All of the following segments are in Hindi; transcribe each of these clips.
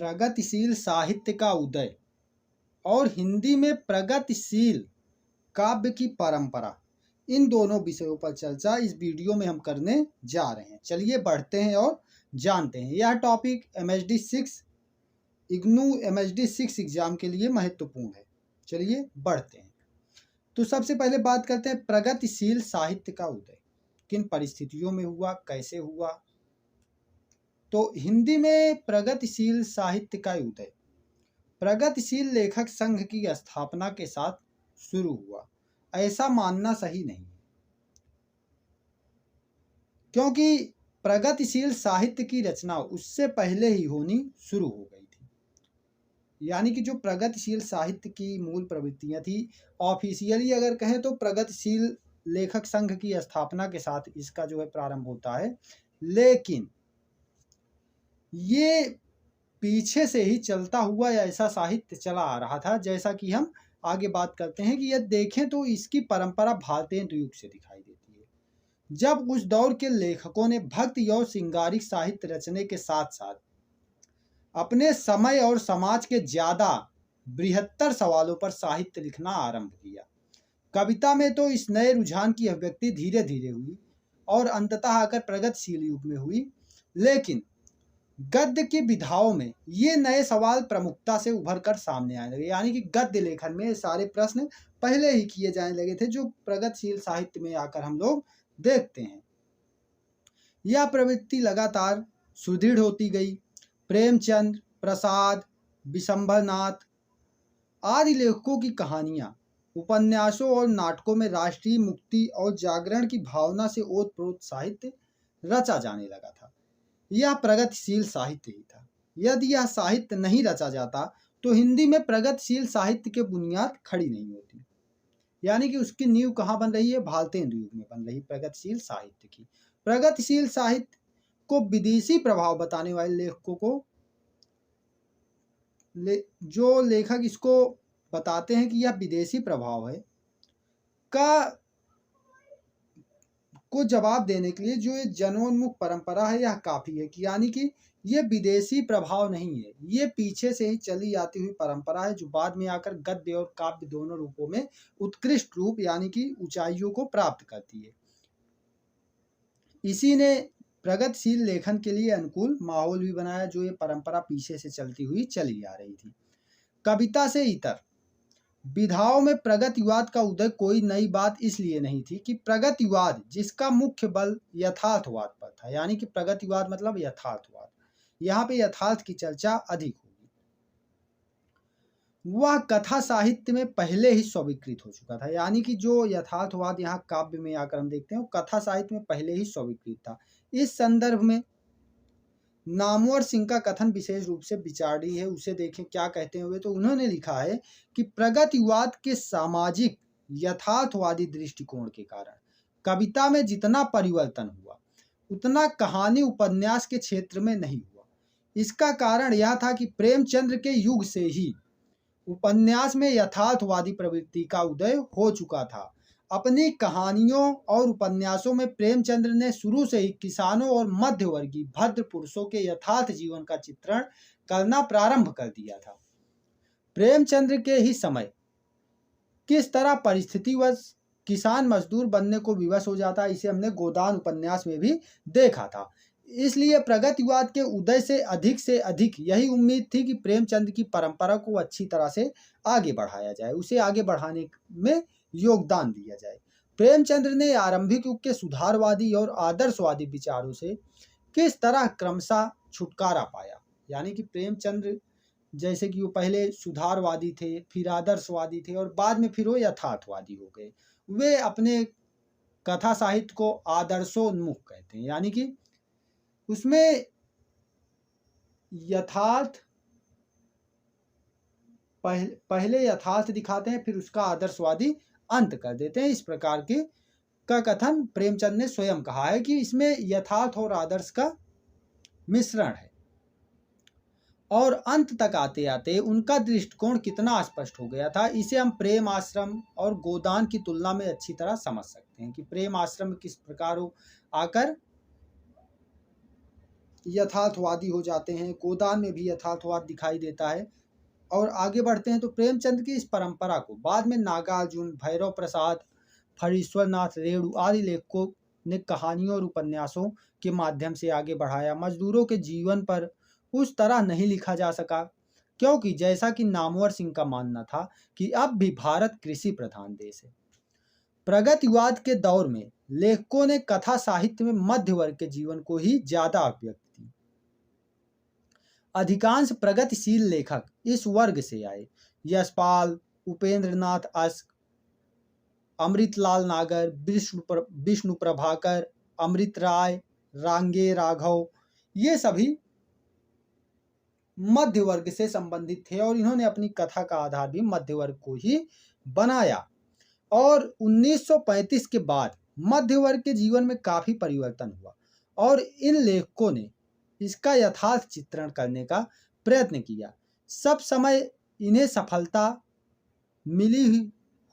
प्रगतिशील साहित्य का उदय और हिंदी में प्रगतिशील काव्य की परंपरा, इन दोनों विषयों पर चर्चा इस वीडियो में हम करने जा रहे हैं। चलिए बढ़ते हैं और जानते हैं। यह topic MHD 6 IGNOU MHD 6 exam के लिए महत्वपूर्ण है। चलिए बढ़ते हैं। तो सबसे पहले बात करते हैं प्रगतिशील साहित्य का उदय किन परिस्थितियों में हुआ, कैसे हुआ। तो हिंदी में प्रगतिशील साहित्य का उदय प्रगतिशील लेखक संघ की स्थापना के साथ शुरू हुआ, ऐसा मानना सही नहीं, क्योंकि प्रगतिशील साहित्य की रचना उससे पहले ही होनी शुरू हो गई थी। यानी कि जो प्रगतिशील साहित्य की मूल प्रवृत्तियां थी, ऑफिशियली अगर कहें तो प्रगतिशील लेखक संघ की स्थापना के साथ इसका जो है प्रारंभ होता है, लेकिन ये पीछे से ही चलता हुआ ऐसा साहित्य चला आ रहा था। जैसा कि हम आगे बात करते हैं कि यह देखें तो इसकी परंपरा भारतेंदु युग से दिखाई देती है, जब उस दौर के लेखकों ने भक्ति और श्रृंगारिक साहित्य रचने के साथ साथ अपने समय और समाज के ज्यादा बृहत्तर सवालों पर साहित्य लिखना आरंभ किया। कविता में तो इस नए रुझान की अभिव्यक्ति धीरे धीरे हुई और अंततः आकर प्रगतिशील युग में हुई, लेकिन गद्य की विधाओं में ये नए सवाल प्रमुखता से उभर कर सामने आने लगे। यानी कि गद्य लेखन में सारे प्रश्न पहले ही किए जाने लगे थे, जो प्रगतिशील साहित्य में आकर हम लोग देखते हैं। यह प्रवृत्ति लगातार सुदृढ़ होती गई। प्रेमचंद, प्रसाद, विशंभरनाथ आदि लेखकों की कहानियां, उपन्यासों और नाटकों में राष्ट्रीय मुक्ति और जागरण की भावना से ओतप्रोत साहित्य रचा जाने लगा था। यह प्रगतिशील साहित्य ही था। यदि यह साहित्य नहीं रचा जाता तो हिंदी में प्रगतिशील साहित्य की बुनियाद खड़ी नहीं होती। यानी कि उसकी नींव कहाँ बन रही है? भारतेंदु युग में बन रही प्रगतिशील साहित्य की। प्रगतिशील साहित्य को विदेशी प्रभाव बताने वाले लेखकों को जो लेखक इसको बताते हैं कि यह विदेशी प्रभाव है को जवाब देने के लिए जो ये जनोन्मुख परंपरा है यह काफी है। कि यानी कि ये विदेशी प्रभाव नहीं है, ये पीछे से ही चली आती हुई परंपरा है, जो बाद में आकर गद्य और काव्य दोनों रूपों में उत्कृष्ट रूप यानी कि ऊंचाइयों को प्राप्त करती है। इसी ने प्रगतिशील लेखन के लिए अनुकूल माहौल भी बनाया, जो ये परंपरा पीछे से चलती हुई चली आ रही थी। कविता से इतर विधाओं में प्रगतिवाद का उदय कोई नई बात इसलिए नहीं थी कि प्रगतिवाद जिसका मुख्य बल यथार्थवाद पर था। यानी कि प्रगतिवाद मतलब यथार्थवाद, यहाँ पे यथार्थ की चर्चा अधिक होगी। वह कथा साहित्य में पहले ही स्वीकृत हो चुका था। यानी कि जो यथार्थवाद यहाँ काव्य में आकर हम देखते हैं, कथा साहित्य में पहले ही स्वीकृत था। इस संदर्भ में नामवर सिंह का कथन विशेष रूप से विचारणीय है। उसे देखें क्या कहते हुए, तो उन्होंने लिखा है कि प्रगतिवाद के सामाजिक यथार्थवादी दृष्टिकोण के कारण कविता में जितना परिवर्तन हुआ उतना कहानी उपन्यास के क्षेत्र में नहीं हुआ। इसका कारण यह था कि प्रेमचंद्र के युग से ही उपन्यास में यथार्थवादी प्रवृत्ति का उदय हो चुका था। अपनी कहानियों और उपन्यासों में प्रेमचंद्र ने शुरू से ही किसानों और मध्यवर्गीय भद्र पुरुषों के यथार्थ जीवन का चित्रण करना प्रारंभ कर दिया था। प्रेमचंद्र के ही समय किस तरह परिस्थितिवश किसान मजदूर बनने को विवश हो जाता, इसे हमने गोदान उपन्यास में भी देखा था। इसलिए प्रगतिवाद के उदय से अधिक यही उम्मीद थी कि प्रेमचंद की परंपरा को अच्छी तरह से आगे बढ़ाया जाए, उसे आगे बढ़ाने में योगदान दिया जाए। प्रेमचंद्र ने आरंभिक युग के सुधारवादी और आदर्शवादी विचारों से किस तरह क्रमशः छुटकारा पाया। यानी कि प्रेमचंद्र जैसे कि वो पहले सुधारवादी थे, फिर आदर्शवादी थे और बाद में फिर वो यथार्थवादी हो गए। वे अपने कथा साहित्य को आदर्शोन्मुख कहते हैं। यानी कि उसमें यथार्थ पहले यथार्थ दिखाते हैं, फिर उसका आदर्शवादी अंत कर देते हैं। इस प्रकार के का कथन प्रेमचंद ने स्वयं कहा है कि इसमें यथार्थ और आदर्श का मिश्रण है। और अंत तक आते आते उनका दृष्टिकोण कितना स्पष्ट हो गया था, इसे हम प्रेम आश्रम और गोदान की तुलना में अच्छी तरह समझ सकते हैं कि प्रेम आश्रम किस प्रकार आकर यथार्थवादी हो जाते हैं। गोदान में भी यथार्थवाद दिखाई देता है। और आगे बढ़ते हैं तो प्रेमचंद की इस परंपरा को बाद में नागार्जुन, भैरव प्रसाद, फणीश्वरनाथ रेणु आदि लेखकों ने कहानियों और उपन्यासों के माध्यम से आगे बढ़ाया। मजदूरों के जीवन पर उस तरह नहीं लिखा जा सका, क्योंकि जैसा कि नामवर सिंह का मानना था कि अब भी भारत कृषि प्रधान देश है। प्रगतिवाद के दौर में लेखकों ने कथा साहित्य में मध्य वर्ग के जीवन को ही ज्यादा अभिव्यक्त की। अधिकांश प्रगतिशील लेखक इस वर्ग से आए। यशपाल, उपेंद्रनाथ अश्क, अमृतलाल नागर, विष्णु प्रभाकर, अमृत राय, रांगे राघव, ये सभी मध्य वर्ग से संबंधित थे और इन्होंने अपनी कथा का आधार भी मध्य वर्ग को ही बनाया। और 1935 के बाद मध्य वर्ग के जीवन में काफी परिवर्तन हुआ और इन लेखकों ने इसका यथार्थ चित्रण करने का प्रयत्न किया। सब समय इन्हें सफलता मिली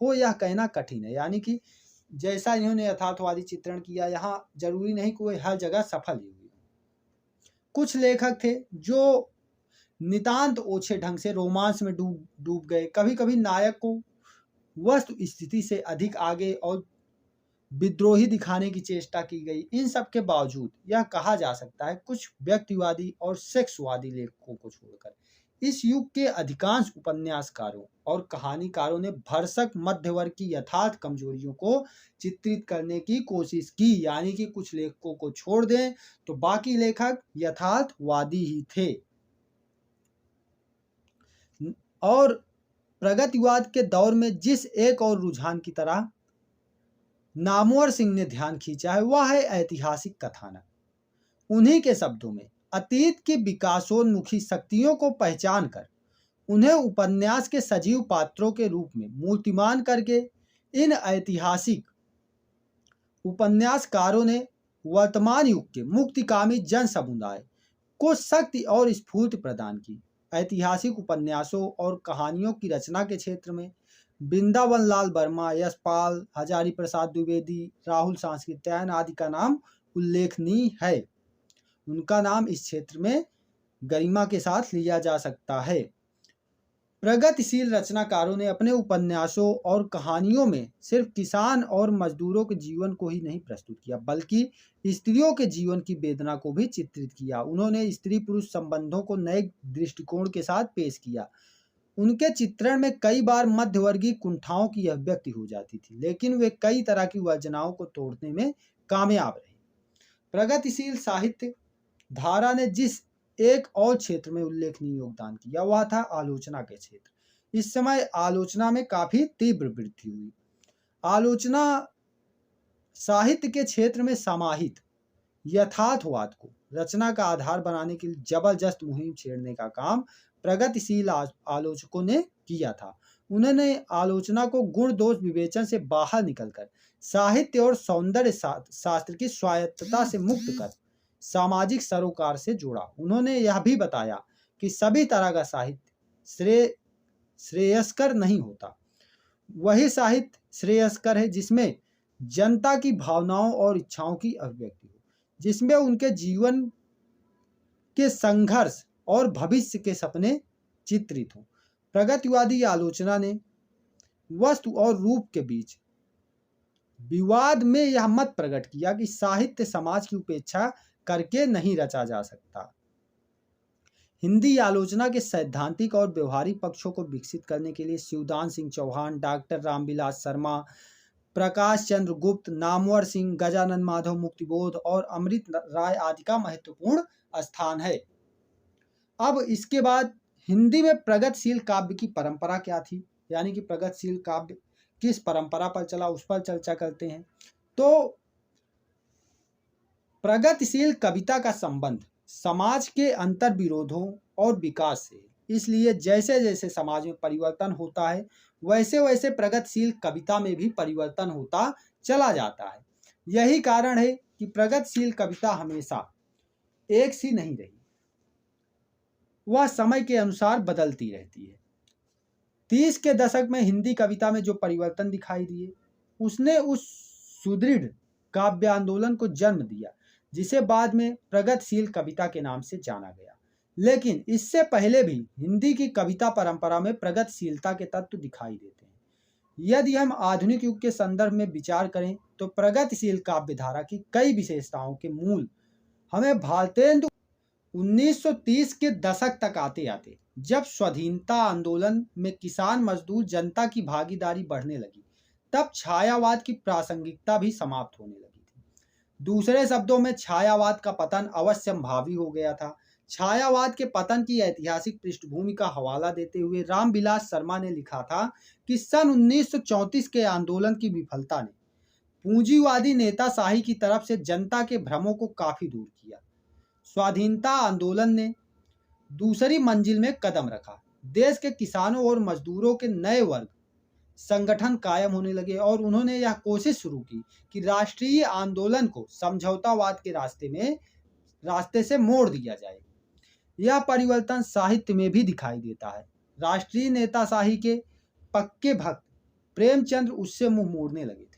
हो यह कहना कठिन है, यानी कि जैसा इन्होंने यथार्थवादी चित्रण किया, यहाँ जरूरी नहीं कि वह हर जगह सफल ही हुई। कुछ लेखक थे जो नितांत ओछे ढंग से रोमांस में डूब गए। कभी कभी नायक को वस्तु स्थिति से अधिक आगे और विद्रोही दिखाने की चेष्टा की गई। इन सब के बावजूद यह कहा जा सकता है कुछ व्यक्तिवादी और सेक्सवादी लेखकों को छोड़कर इस युग के अधिकांश उपन्यासकारों और कहानीकारों ने भरसक मध्य वर्ग की यथार्थ कमजोरियों को चित्रित करने की कोशिश की। यानी कि कुछ लेखकों को छोड़ दें तो बाकी लेखक यथार्थवादी ही थे। और प्रगतिवाद के दौर में जिस एक और रुझान की तरह नामवर सिंह ने ध्यान खींचा है वह है ऐतिहासिक कथानक। उन्हीं के शब्दों में अतीत की विकासोन्मुखी शक्तियों को पहचान कर उन्हें उपन्यास के सजीव पात्रों के रूप में मूर्तिमान करके इन ऐतिहासिक उपन्यासकारों ने वर्तमान युग के मुक्तिकामी जन समुदाय को शक्ति और स्फूर्ति प्रदान की। ऐतिहासिक उपन्यासों और कहानियों की रचना के क्षेत्र में वृंदावन लाल वर्मा, यशपाल, हजारी प्रसाद द्विवेदी, राहुल सांस्कृत्यायन आदि का नाम उल्लेखनीय है। उनका नाम इस क्षेत्र में गरिमा के साथ लिया जा सकता है। प्रगतिशील रचनाकारों ने अपने उपन्यासों और कहानियों में सिर्फ किसान और मजदूरों के जीवन को ही नहीं प्रस्तुत किया, बल्कि स्त्रियों के जीवन की वेदना को भी चित्रित किया। उन्होंने स्त्री पुरुष संबंधों को नए दृष्टिकोण के साथ पेश किया। उनके चित्रण में कई बार मध्यवर्गीय कुंठाओं की अभिव्यक्ति हो जाती थी, लेकिन वे कई तरह की वर्जनाओं को तोड़ने में कामयाब रहे। प्रगतिशील साहित्य धारा ने जिस एक और क्षेत्र में उल्लेखनीय योगदान किया वह था आलोचना के क्षेत्र। इस समय आलोचना में काफी तीव्र वृद्धि हुई। आलोचना साहित्य के क्षेत्र में समाहित यथार्थवाद को रचना का आधार बनाने के लिए जबरदस्त मुहिम छेड़ने का काम प्रगतिशील आलोचकों ने किया था। उन्होंने आलोचना को गुण दोष विवेचन से बाहर निकलकर साहित्य और सौंदर्य शास्त्र की स्वायत्तता से मुक्त कर सामाजिक सरोकार से जोड़ा। उन्होंने यह भी बताया कि सभी तरह का साहित्य श्रेयस्कर नहीं होता। वही साहित्य श्रेयस्कर है जिसमें जनता की भावनाओं और इच्छाओं की अभिव्यक्ति हो, जिसमें उनके जीवन के संघर्ष और भविष्य के सपने चित्रित हों। प्रगतिवादी आलोचना ने वस्तु और रूप के बीच विवाद में यह मत प्रकट किया कि साहित्य समाज की उपेक्षा करके नहीं रचा जा सकता। हिंदी आलोचना के सैद्धांतिक और व्यवहारिक पक्षों को विकसित करने के लिए शिवदान सिंह चौहान, डॉक्टर रामविलास शर्मा, प्रकाश चंद्र गुप्त, नामवर सिंह, गजानन माधव मुक्तिबोध और अमृत राय आदि का महत्वपूर्ण स्थान है। अब इसके बाद हिंदी में प्रगतिशील काव्य की परंपरा क्या थी, यानी कि प्रगतिशील काव्य किस परंपरा पर चला, उस पर चर्चा करते हैं। तो प्रगतिशील कविता का संबंध समाज के अंतर विरोधों और विकास से, इसलिए जैसे जैसे समाज में परिवर्तन होता है वैसे वैसे प्रगतिशील कविता में भी परिवर्तन होता चला जाता है। यही कारण है कि प्रगतिशील कविता हमेशा एक सी नहीं रही, वह समय के अनुसार बदलती रहती है। 30 के दशक में हिंदी कविता में जो परिवर्तन दिखाई दिए उसने उस सुदृढ़ काव्य आंदोलन को जन्म दिया जिसे बाद में प्रगतिशील कविता के नाम से जाना गया। लेकिन इससे पहले भी हिंदी की कविता परंपरा में प्रगतिशीलता के तत्व दिखाई देते हैं। यदि हम आधुनिक युग के संदर्भ में विचार करें तो प्रगतिशील काव्य धारा की कई विशेषताओं के मूल हमें भारतेंदु 1930 के दशक तक आते आते, जब स्वाधीनता आंदोलन में किसान मजदूर जनता की भागीदारी बढ़ने लगी, तब छायावाद की प्रासंगिकता भी समाप्त होने लगी थी। दूसरे शब्दों में छायावाद का पतन अवश्यंभावी हो गया था। छायावाद के पतन की ऐतिहासिक पृष्ठभूमि का हवाला देते हुए रामविलास शर्मा ने लिखा था कि सन 1934 के आंदोलन की विफलता ने पूंजीवादी नेताशाही की तरफ से जनता के भ्रमों को काफी दूर किया। स्वाधीनता आंदोलन ने दूसरी मंजिल में कदम रखा। देश के किसानों और मजदूरों के नए वर्ग संगठन कायम होने लगे और उन्होंने यह कोशिश शुरू की कि राष्ट्रीय आंदोलन को समझौतावाद के रास्ते से मोड़ दिया जाए। यह परिवर्तन साहित्य में भी दिखाई देता है। राष्ट्रीय नेताशाही के पक्के भक्त प्रेमचंद्र उससे मुंह मोड़ने लगे थे।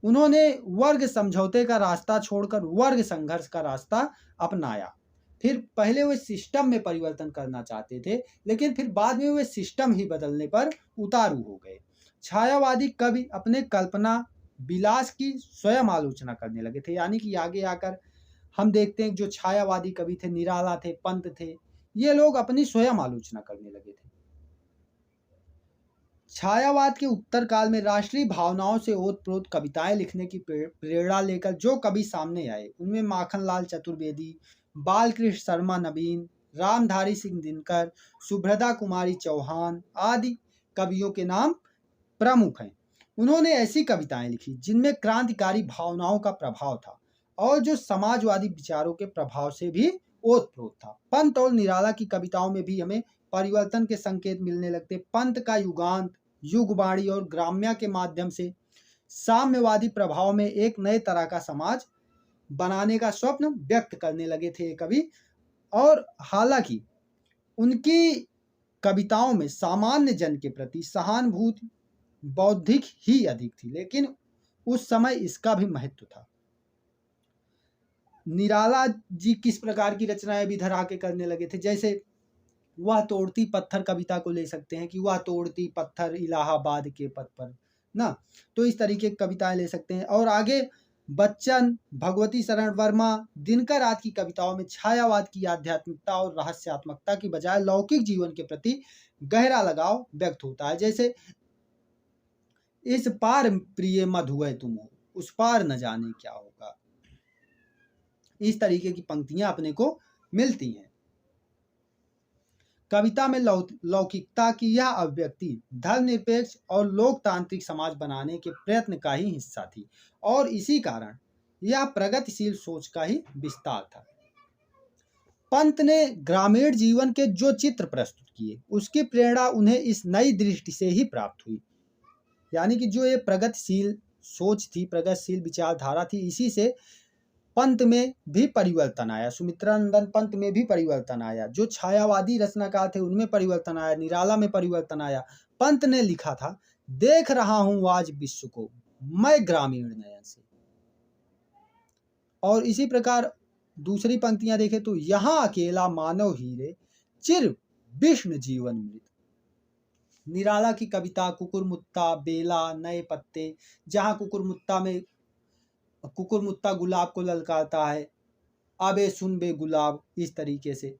उन्होंने वर्ग समझौते का रास्ता छोड़कर वर्ग संघर्ष का रास्ता अपनाया। फिर पहले वे सिस्टम में परिवर्तन करना चाहते थे, लेकिन फिर बाद में वे सिस्टम ही बदलने पर उतारू हो गए। छायावादी कवि अपने कल्पना विलास की स्वयं आलोचना करने लगे थे। यानी कि आगे आकर हम देखते हैं जो छायावादी कवि थे, निराला थे, पंत थे, ये लोग अपनी स्वयं आलोचना करने लगे थे। छायावाद के उत्तर काल में राष्ट्रीय भावनाओं से ओतप्रोत कविताएं लिखने की प्रेरणा लेकर जो कवि सामने आए, उनमें माखनलाल चतुर्वेदी, बालकृष्ण शर्मा नवीन, रामधारी सिंह दिनकर, सुभद्रा कुमारी चौहान आदि कवियों के नाम प्रमुख हैं। उन्होंने ऐसी कविताएं लिखी जिनमें क्रांतिकारी भावनाओं का प्रभाव था और जो समाजवादी विचारों के प्रभाव से भी ओतप्रोत था। पंत और निराला की कविताओं में भी हमें परिवर्तन के संकेत मिलने लगते। पंत का युगांत, युगवाणी और ग्राम्य के माध्यम से साम्यवादी प्रभाव में एक नए तरह का समाज बनाने का स्वप्न व्यक्त करने लगे थे कवि। और हालांकि उनकी कविताओं में सामान्य जन के प्रति सहानुभूति बौद्धिक ही अधिक थी, लेकिन उस समय इसका भी महत्व था। निराला जी किस प्रकार की रचनाएं भी धरा के करने लगे थे, जैसे वह तोड़ती पत्थर कविता को ले सकते हैं कि वह तोड़ती पत्थर इलाहाबाद के पथ पर ना, तो इस तरीके की कविताएं ले सकते हैं। और आगे बच्चन, भगवती शरण वर्मा, दिनकर आदि की कविताओं में छायावाद की आध्यात्मिकता और रहस्यात्मकता की बजाय लौकिक जीवन के प्रति गहरा लगाव व्यक्त होता है। जैसे इस पार प्रिय मधुए तुम हो, उस पार न जाने क्या होगा, इस तरीके की पंक्तियां अपने को मिलती हैं। कविता में लौकिकता की यह अभिव्यक्ति धर्मनिरपेक्ष और लोकतांत्रिक समाज बनाने के प्रयत्न का ही हिस्सा थी और इसी कारण यह प्रगतिशील सोच का ही विस्तार था। पंत ने ग्रामीण जीवन के जो चित्र प्रस्तुत किए, उसकी प्रेरणा उन्हें इस नई दृष्टि से ही प्राप्त हुई। यानी कि जो ये प्रगतिशील सोच थी, प्रगतिशील विचारधारा थी, इसी से पंत में भी परिवर्तन आया, सुमित्रानंदन पंत में भी परिवर्तन आया, जो छायावादी रचनाकार थे उनमें परिवर्तन आया, निराला में परिवर्तन आया। पंत ने लिखा था, देख रहा हूं आज विश्व को मैं ग्रामीण नयन से। और इसी प्रकार दूसरी पंक्तियां देखें तो, यहां अकेला मानव हीरे चिर विष्णु जीवन मृत। निराला की कविता कुकुरमुत्ता, बेला, नए पत्ते, जहां कुकुरमुत्ता गुलाब को ललकारता है, अबे सुन बे गुलाब, इस तरीके से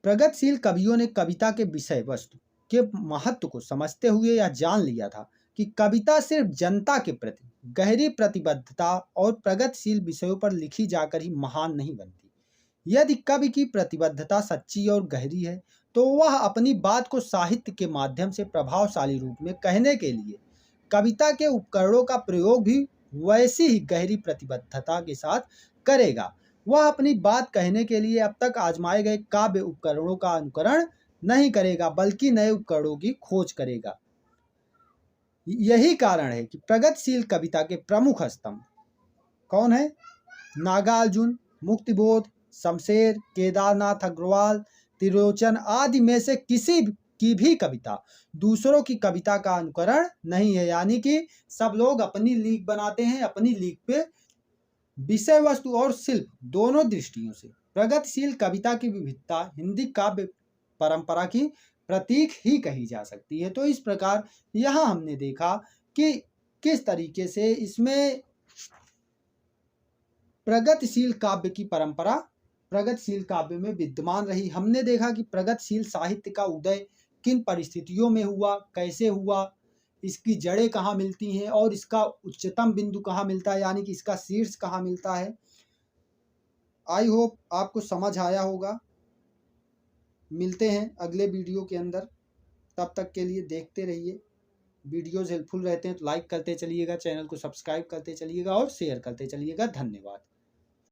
प्रगतिशील कवियों ने कविता के विषय वस्तु के महत्व को समझते हुए यह जान लिया था कि कविता सिर्फ जनता के प्रति गहरी प्रतिबद्धता और प्रगतिशील विषयों पर लिखी जाकर ही महान नहीं बनती। यदि कवि की प्रतिबद्धता सच्ची और गहरी है तो वह अपनी बात को साहित्य के माध्यम से प्रभावशाली रूप में कहने के लिए कविता के उपकरणों का प्रयोग भी वैसी ही गहरी प्रतिबद्धता के साथ करेगा। वह अपनी बात कहने के लिए अब तक आजमाए गए काव्य उपकरणों का अनुकरण नहीं करेगा, बल्कि नए उपकरणों की खोज करेगा। यही कारण है कि प्रगतिशील कविता के प्रमुख स्तंभ कौन है? नागार्जुन, मुक्तिबोध, शमशेर, केदारनाथ अग्रवाल, त्रिलोचन आदि में से किसी की भी कविता दूसरों की कविता का अनुकरण नहीं है। यानी कि सब लोग अपनी लीक बनाते हैं, अपनी लीक पे विषय वस्तु और शिल्प दोनों दृष्टियों से प्रगतिशील कविता की विविधता हिंदी काव्य परंपरा की प्रतीक ही कही जा सकती है। तो इस प्रकार यहाँ हमने देखा कि किस तरीके से इसमें प्रगतिशील काव्य की परंपरा प्रगतिशील काव्य में विद्यमान रही। हमने देखा कि प्रगतिशील साहित्य का उदय किन परिस्थितियों में हुआ, कैसे हुआ, इसकी जड़ें कहाँ मिलती हैं और इसका उच्चतम बिंदु कहाँ मिलता है, यानी कि इसका शीर्ष कहाँ मिलता है। आई होप आपको समझ आया होगा। मिलते हैं अगले वीडियो के अंदर, तब तक के लिए देखते रहिए। वीडियोज़ हेल्पफुल रहते हैं तो लाइक करते चलिएगा, चैनल को सब्सक्राइब करते चलिएगा और शेयर करते चलिएगा। धन्यवाद।